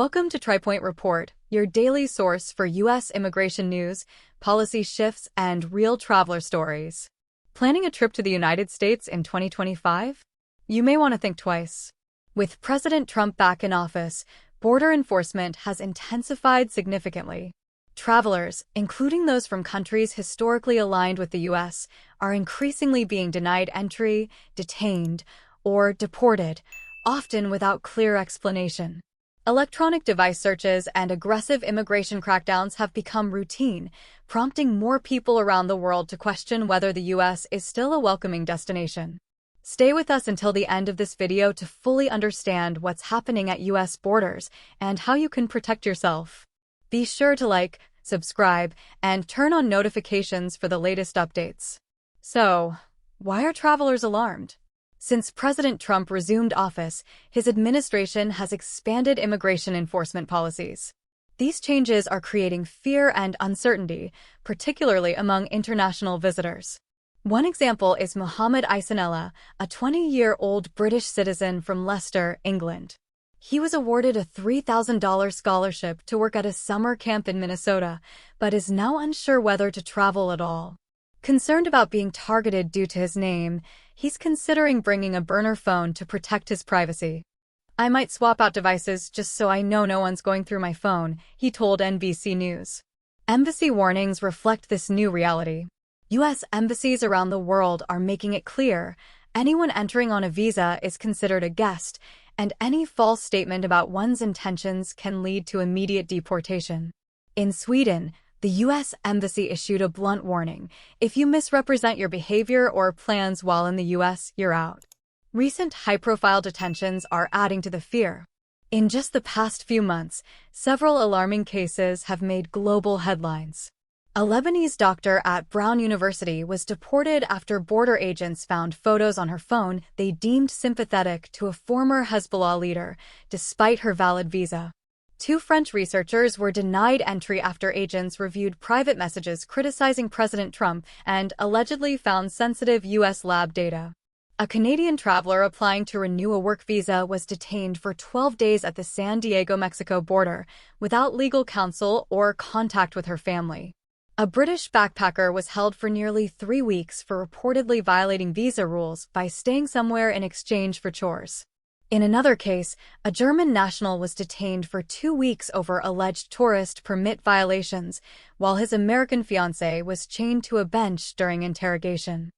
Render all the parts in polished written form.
Welcome to TriPoint Report, your daily source for U.S. immigration news, policy shifts, and real traveler stories. Planning a trip to the United States in 2025? You may want to think twice. With President Trump back in office, border enforcement has intensified significantly. Travelers, including those from countries historically aligned with the U.S., are increasingly being denied entry, detained, or deported, often without clear explanation. Electronic device searches and aggressive immigration crackdowns have become routine, prompting more people around the world to question whether the U.S. is still a welcoming destination. Stay with us until the end of this video to fully understand what's happening at U.S. borders and how you can protect yourself. Be sure to like, subscribe, and turn on notifications for the latest updates. So, why are travelers alarmed? Since President Trump resumed office, his administration has expanded immigration enforcement policies. These changes are creating fear and uncertainty, particularly among international visitors. One example is Mohammed Isanella, a 20-year-old British citizen from Leicester, England. He was awarded a $3,000 scholarship to work at a summer camp in Minnesota, but is now unsure whether to travel at all. Concerned about being targeted due to his name, he's considering bringing a burner phone to protect his privacy. "I might swap out devices just so I know no one's going through my phone," he told NBC News. Embassy warnings reflect this new reality. U.S. embassies around the world are making it clear anyone entering on a visa is considered a guest, and any false statement about one's intentions can lead to immediate deportation. In Sweden, the U.S. Embassy issued a blunt warning: if you misrepresent your behavior or plans while in the U.S., you're out. Recent high-profile detentions are adding to the fear. In just the past few months, several alarming cases have made global headlines. A Lebanese doctor at Brown University was deported after border agents found photos on her phone they deemed sympathetic to a former Hezbollah leader, despite her valid visa. Two French researchers were denied entry after agents reviewed private messages criticizing President Trump and allegedly found sensitive U.S. lab data. A Canadian traveler applying to renew a work visa was detained for 12 days at the San Diego-Mexico border without legal counsel or contact with her family. A British backpacker was held for nearly 3 weeks for reportedly violating visa rules by staying somewhere in exchange for chores. In another case, a German national was detained for 2 weeks over alleged tourist permit violations, while his American fiancée was chained to a bench during interrogation.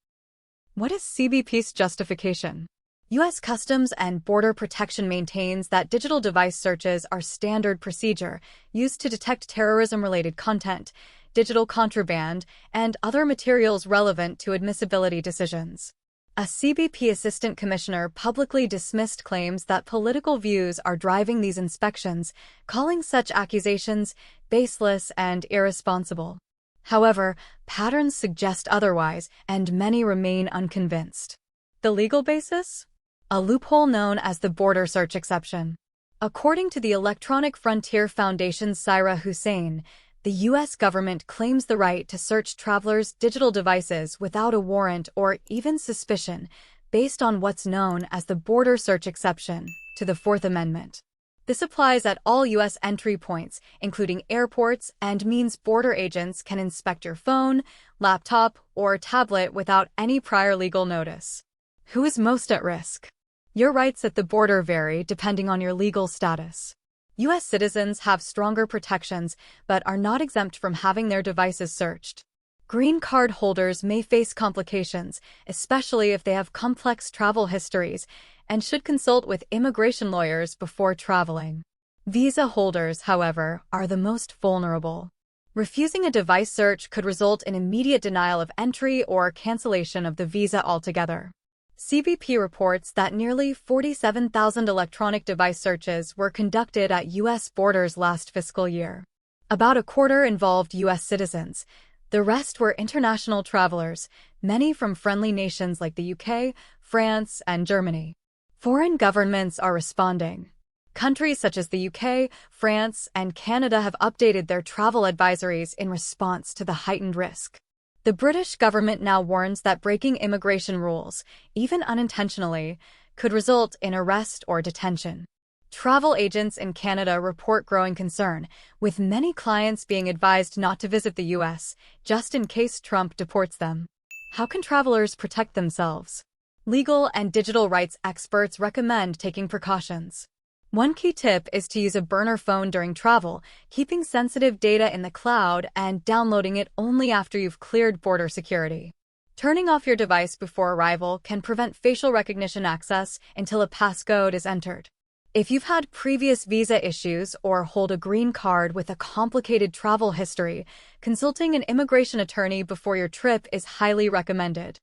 What is CBP's justification? U.S. Customs and Border Protection maintains that digital device searches are standard procedure used to detect terrorism-related content, digital contraband, and other materials relevant to admissibility decisions. A CBP assistant commissioner publicly dismissed claims that political views are driving these inspections, calling such accusations baseless and irresponsible. However, patterns suggest otherwise, and many remain unconvinced. The legal basis? A loophole known as the border search exception. According to the Electronic Frontier Foundation's Syra Hussein, the U.S. government claims the right to search travelers' digital devices without a warrant or even suspicion, based on what's known as the border search exception to the Fourth Amendment. This applies at all U.S. entry points, including airports, and means border agents can inspect your phone, laptop, or tablet without any prior legal notice. Who is most at risk? Your rights at the border vary depending on your legal status. U.S. citizens have stronger protections, but are not exempt from having their devices searched. Green card holders may face complications, especially if they have complex travel histories, and should consult with immigration lawyers before traveling. Visa holders, however, are the most vulnerable. Refusing a device search could result in immediate denial of entry or cancellation of the visa altogether. CBP reports that nearly 47,000 electronic device searches were conducted at U.S. borders last fiscal year. About a quarter involved U.S. citizens. The rest were international travelers, many from friendly nations like the UK, France, and Germany. Foreign governments are responding. Countries such as the UK, France, and Canada have updated their travel advisories in response to the heightened risk. The British government now warns that breaking immigration rules, even unintentionally, could result in arrest or detention. Travel agents in Canada report growing concern, with many clients being advised not to visit the U.S., just in case Trump deports them. How can travelers protect themselves? Legal and digital rights experts recommend taking precautions. One key tip is to use a burner phone during travel, keeping sensitive data in the cloud and downloading it only after you've cleared border security. Turning off your device before arrival can prevent facial recognition access until a passcode is entered. If you've had previous visa issues or hold a green card with a complicated travel history, consulting an immigration attorney before your trip is highly recommended.